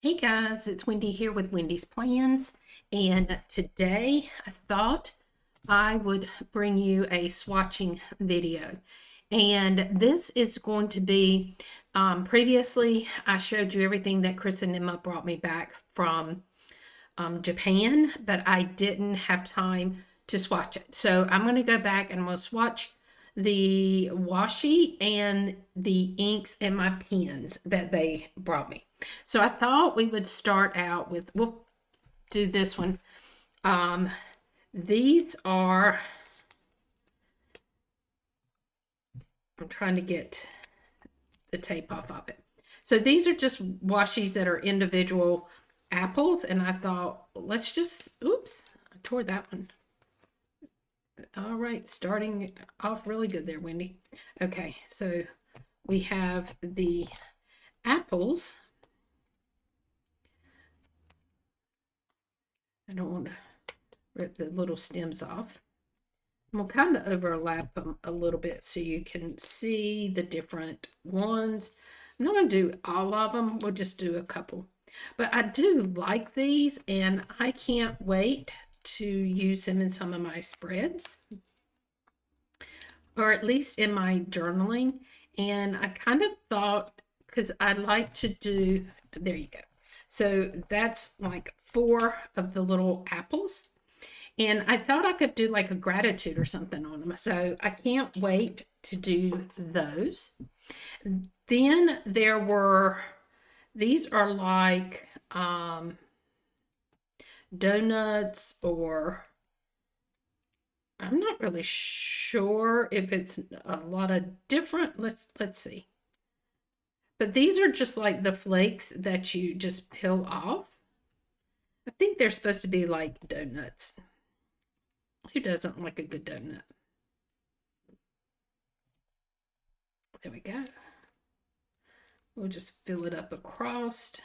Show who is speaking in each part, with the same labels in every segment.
Speaker 1: Hey guys, it's Wendy here with Wendy's Plans, and today I thought I would bring you a swatching video. And this is going to be, previously I showed you everything that Chris and Emma brought me back from Japan, but I didn't have time to swatch it. So I'm going to go back and we'll swatch the washi and the inks and my pens that they brought me. So I thought we would start out with, we'll do this one. These are, I'm trying to get the tape off of it. So these are just washis that are individual apples, and I thought, let's just, oops, I tore that one. All right, starting off really good there, Wendy. Okay, so we have the apples. I don't want to rip the little stems off. We'll kind of overlap them a little bit so you can see the different ones. I'm not going to do all of them. We'll just do a couple. But I do like these, and I can't wait to use them in some of my spreads, or at least in my journaling. And I kind of thought, because I like to do, there you go. So that's like 4 of the little apples. And I thought I could do like a gratitude or something on them. So I can't wait to do those. Then there were, these are like donuts, or I'm not really sure if it's a lot of different, let's see. But these are just like the flakes that you just peel off. I think they're supposed to be like donuts. Who doesn't like a good donut? There we go. We'll just fill it up across.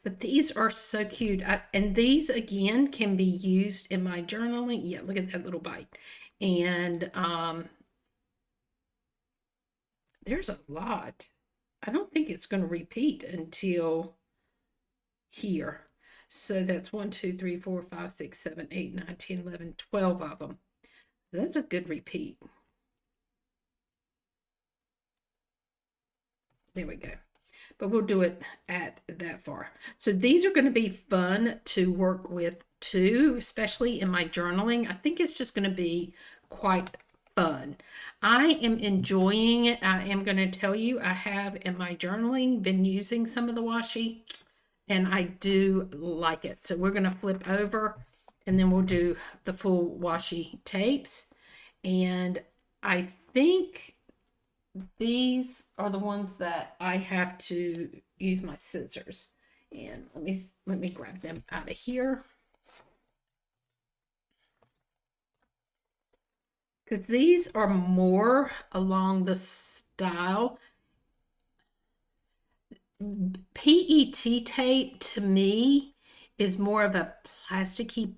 Speaker 1: But these are so cute. And these, again, can be used in my journaling. Yeah, look at that little bite. And there's a lot. I don't think it's going to repeat until here. So that's 1, 2, 3, 4, 5, 6, 7, 8, 9, 10, 11, 12 of them. That's a good repeat. There we go. But we'll do it at that far. So these are going to be fun to work with too, especially in my journaling. I think it's just going to be quite fun. I am enjoying it. I am going to tell you, I have in my journaling been using some of the washi, and I do like it. So we're going to flip over, and then we'll do the full washi tapes. And I think these are the ones that I have to use my scissors. And let me grab them out of here, because these are more along the style. PET tape to me is more of a plasticky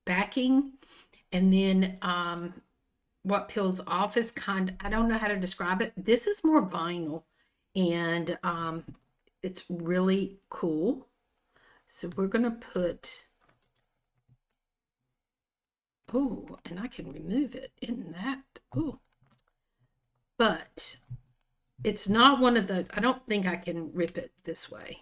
Speaker 1: backing, and then what peels off is kind of, I don't know how to describe it. This is more vinyl, and it's really cool. So we're going to put, oh, and I can remove it in that. Oh, but it's not one of those. I don't think I can rip it this way.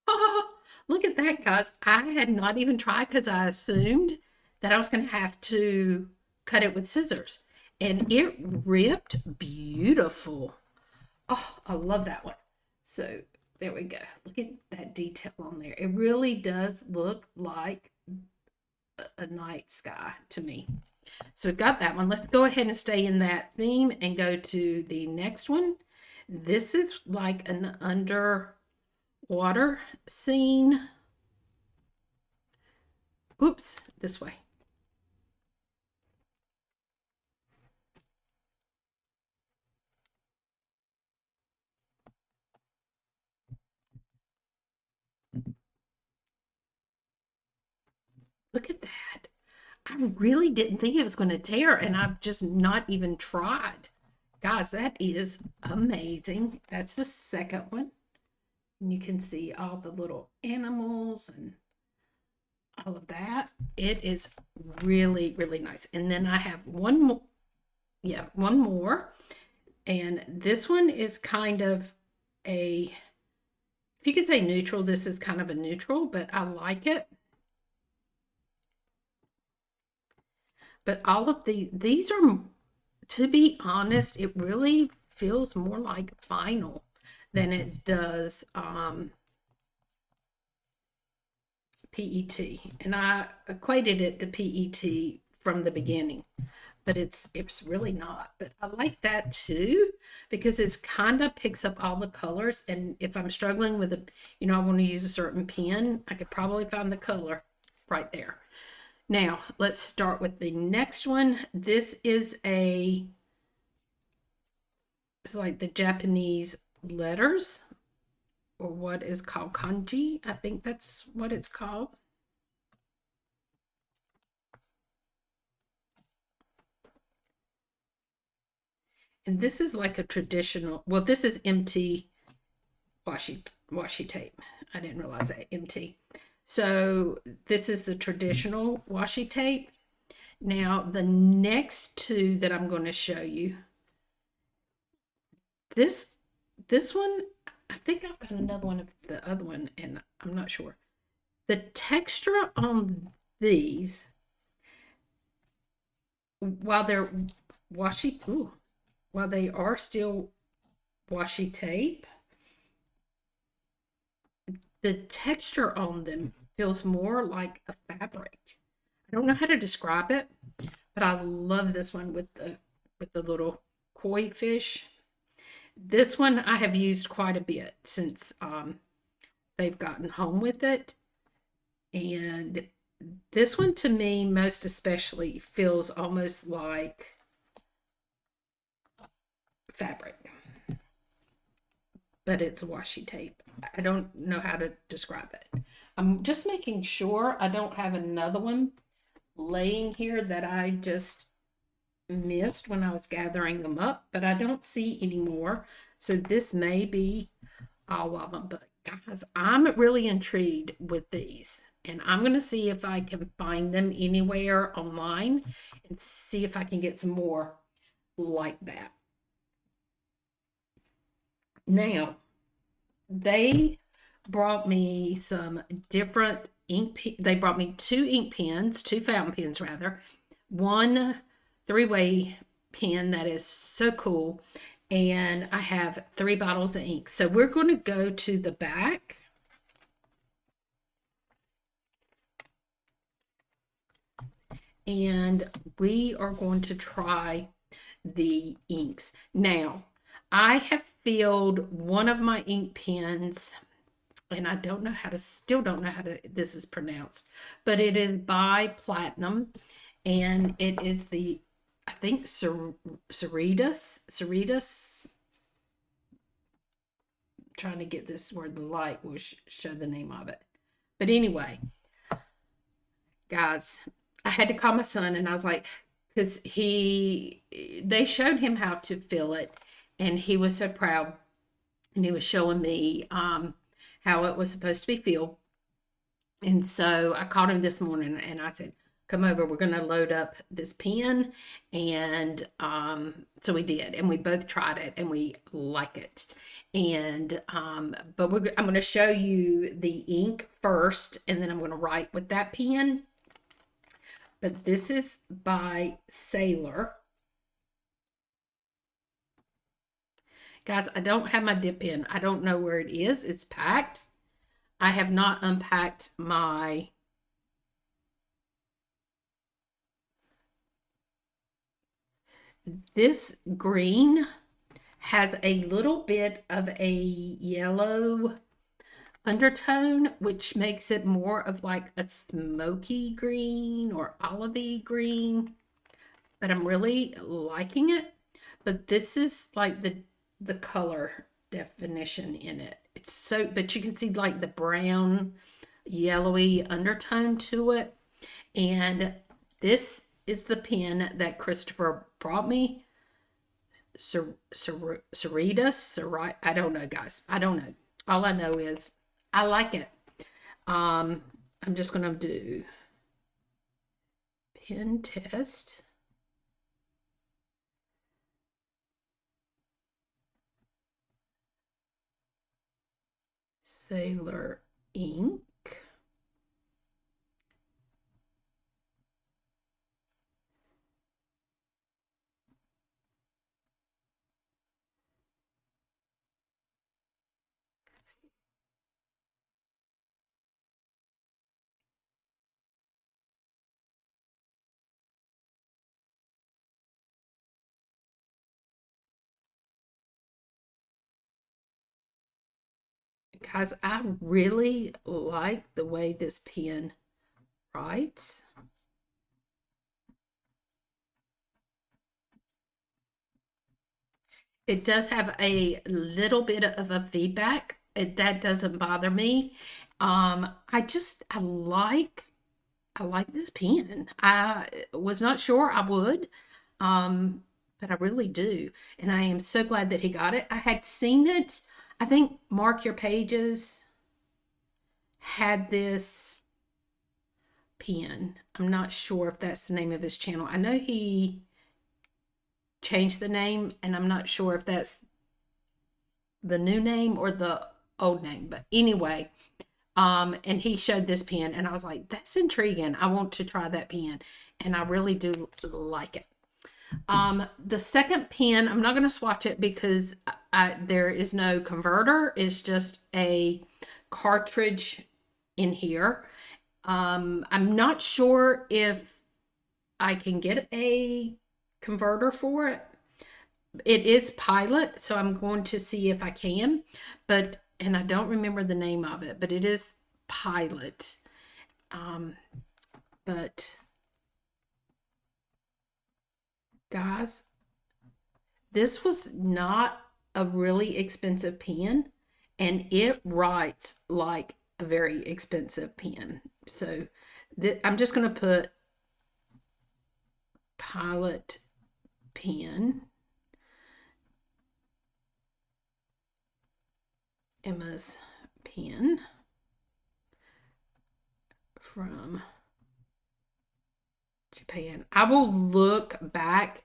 Speaker 1: Oh, look at that, guys. I had not even tried, because I assumed that I was going to have to cut it with scissors, and it ripped beautiful. Oh, I love that one. So there we go. Look at that detail on there. It really does look like a night sky to me. So we've got that one. Let's go ahead and stay in that theme and go to the next one. This is like an underwater scene. Oops, this way. Look at that. I really didn't think it was going to tear, and I've just not even tried. Guys, that is amazing. That's the second one. And you can see all the little animals and all of that. It is really, really nice. And then I have one more. Yeah, one more. And this one is kind of a, if you could say neutral, this is kind of a neutral, but I like it. But all of these are, to be honest, it really feels more like vinyl than it does PET. And I equated it to PET from the beginning, but it's really not. But I like that too, because it's kind of picks up all the colors. And if I'm struggling with I want to use a certain pen, I could probably find the color right there. Now let's start with the next one. This is it's like the Japanese letters, or what is called kanji. I think that's what it's called. And this is like a traditional, well, this is MT washi tape. I didn't realize that, MT. So this is the traditional washi tape. Now the next two that I'm going to show you, this one, I think I've got another one of the other one, and I'm not sure. The texture on these, while they're while they are still washi tape, the texture on them feels more like a fabric. I don't know how to describe it, but I love this one with the little koi fish. This one I have used quite a bit since they've gotten home with it. And this one to me most especially feels almost like fabric, but it's washi tape. I don't know how to describe it. I'm just making sure I don't have another one laying here that I just missed when I was gathering them up, but I don't see anymore. So this may be all of them. But guys, I'm really intrigued with these, and I'm going to see if I can find them anywhere online and see if I can get some more like that. Now, they brought me some different they brought me two fountain pens rather, one three-way pen that is so cool, and I have 3 bottles of ink. So we're going to go to the back. And we are going to try the inks. Now, I have filled one of my ink pens, and I still don't know how this is pronounced, but it is by Platinum, and it is the, I think, Curidas. Trying to get this where the light will show the name of it. But anyway, guys, I had to call my son, and I was like, because they showed him how to fill it, and he was so proud, and he was showing me how it was supposed to be filled. And so I called him this morning, and I said, come over, we're going to load up this pen. And so we did, and we both tried it, and we like it. And but I'm going to show you the ink first, and then I'm going to write with that pen. But this is by Sailor. Guys, I don't have my dip pen. I don't know where it is. It's packed. I have not unpacked my this green has a little bit of a yellow undertone, which makes it more of like a smoky green or olivey green, but I'm really liking it. But this is like the color definition in it. It's so, but you can see like the brown yellowy undertone to it. And this is the pen that Christopher brought me. Curidas, I don't know, guys. I don't know. All I know is I like it. I'm just going to do pen test. Sailor ink. Guys, I really like the way this pen writes. It does have a little bit of a feedback. That doesn't bother me. I like this pen. I was not sure I would, but I really do. And I am so glad that he got it. I had seen it. I think Mark Your Pages had this pen. I'm not sure if that's the name of his channel. I know he changed the name, and I'm not sure if that's the new name or the old name. But anyway, and he showed this pen, and I was like, that's intriguing. I want to try that pen, and I really do like it. The second pen, I'm not going to swatch it because there is no converter. It's just a cartridge in here. I'm not sure if I can get a converter for it. It is Pilot, so I'm going to see if I can, and I don't remember the name of it, but it is Pilot. But guys, this was not a really expensive pen, and it writes like a very expensive pen. So I'm just going to put Pilot pen, Emma's pen from Japan. I will look back.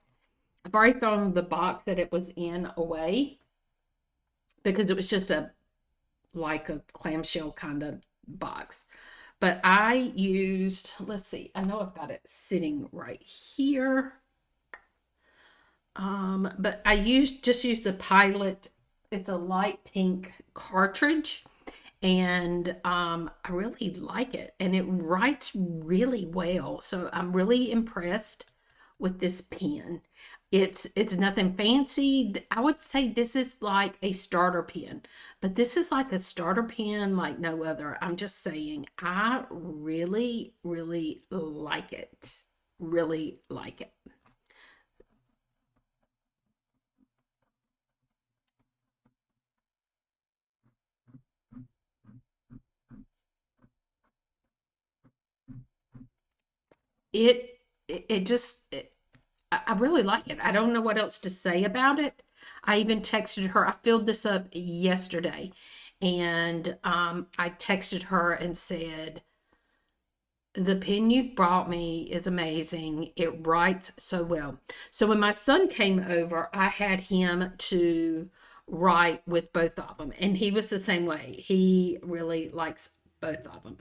Speaker 1: I've already thrown the box that it was in away because it was just like a clamshell kind of box. But I used, let's see, I know I've got it sitting right here. But I just used the Pilot. It's a light pink cartridge, and I really like it, and it writes really well. So I'm really impressed with this pen. It's nothing fancy. I would say this is like a starter pen, but this is like a starter pen like no other. I'm just saying, I really, really like it. Really like it. It just I really like it. I don't know what else to say about it. I even texted her. I filled this up yesterday, and I texted her and said, the pen you brought me is amazing. It writes so well. So when my son came over, I had him to write with both of them, and he was the same way. He really likes both of them.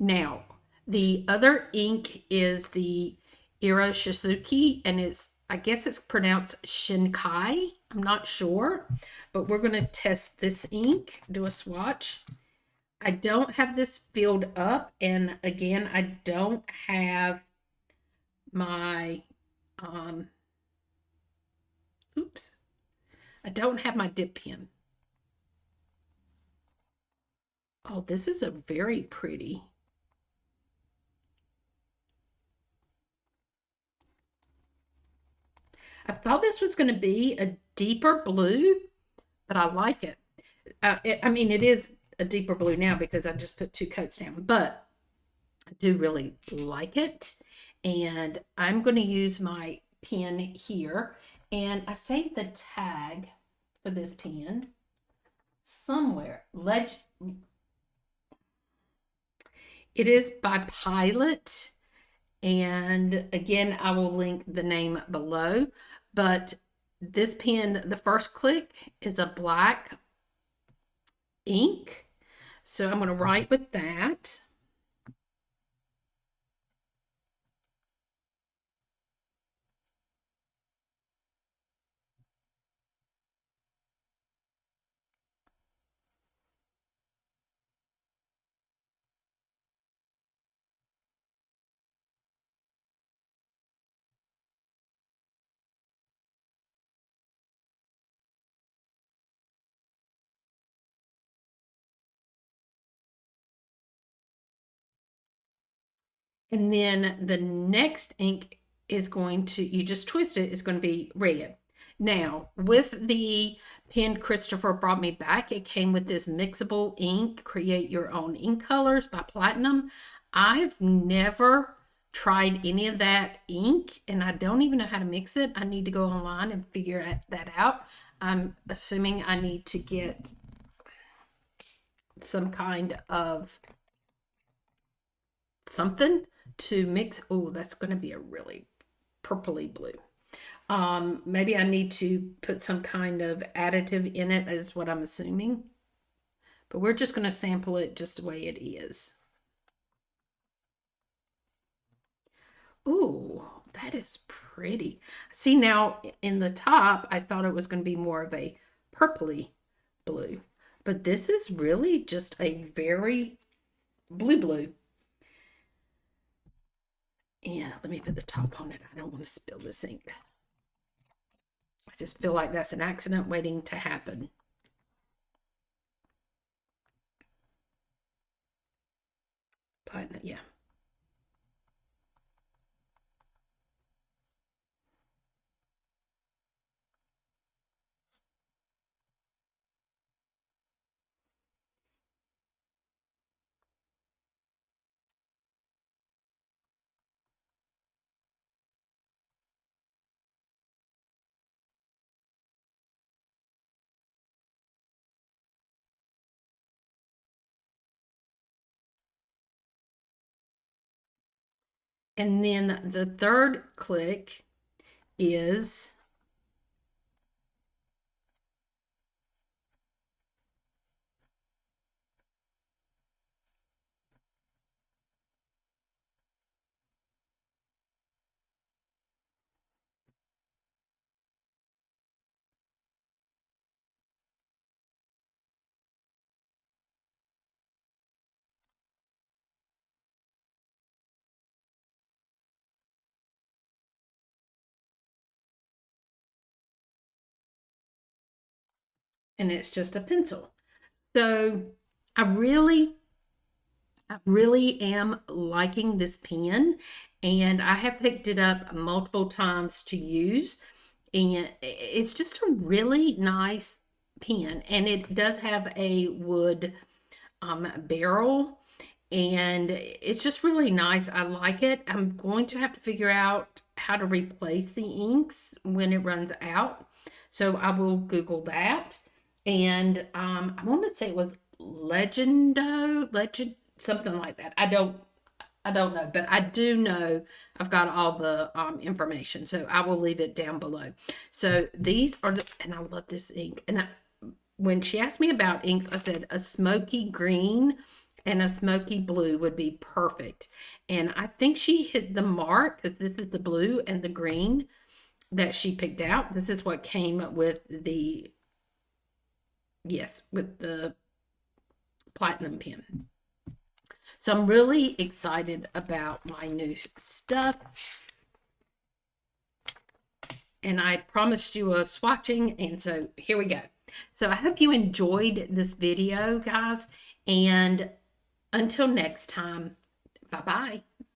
Speaker 1: Now, the other ink is the Iroshizuku, and I guess it's pronounced Shin-Kai. I'm not sure, but we're going to test this ink, do a swatch. I don't have this filled up, and again, I don't have my, oops, I don't have my dip pen. Oh, this is a very pretty. I thought this was going to be a deeper blue, but I like it. I mean, it is a deeper blue now because I just put 2 coats down, but I do really like it. And I'm going to use my pen here. And I saved the tag for this pen. somewhere. It is by Pilot. And again, I will link the name below. But this pen, the first click is a black ink. So I'm going to write with that. And then the next ink is going to, you just twist it, is going to be red. Now, with the pen Christopher brought me back, it came with this mixable ink, Create Your Own Ink Colors by Platinum. I've never tried any of that ink, and I don't even know how to mix it. I need to go online and figure that out. I'm assuming I need to get some kind of something to mix. Oh, that's going to be a really purpley blue. Maybe I need to put some kind of additive in it, is what I'm assuming. But we're just going to sample it just the way it is. Ooh, that is pretty. See, now in the top, I thought it was going to be more of a purpley blue. But this is really just a very blue. And let me put the top on it. I don't want to spill this ink. I just feel like that's an accident waiting to happen. Platinum, yeah. And then the third click is and it's just a pencil. So I really am liking this pen, and I have picked it up multiple times to use, and it's just a really nice pen. And it does have a wood barrel, and it's just really nice. I like it. I'm going to have to figure out how to replace the inks when it runs out, so I will Google that. And I want to say it was Legend, something like that. I don't know, but I do know I've got all the information, so I will leave it down below. So these are and I love this ink. And when she asked me about inks, I said a smoky green and a smoky blue would be perfect. And I think she hit the mark, because this is the blue and the green that she picked out. This is what came with the, yes, with the platinum pen. So I'm really excited about my new stuff. And I promised you a swatching, and so here we go. So I hope you enjoyed this video, guys, and until next time, bye-bye.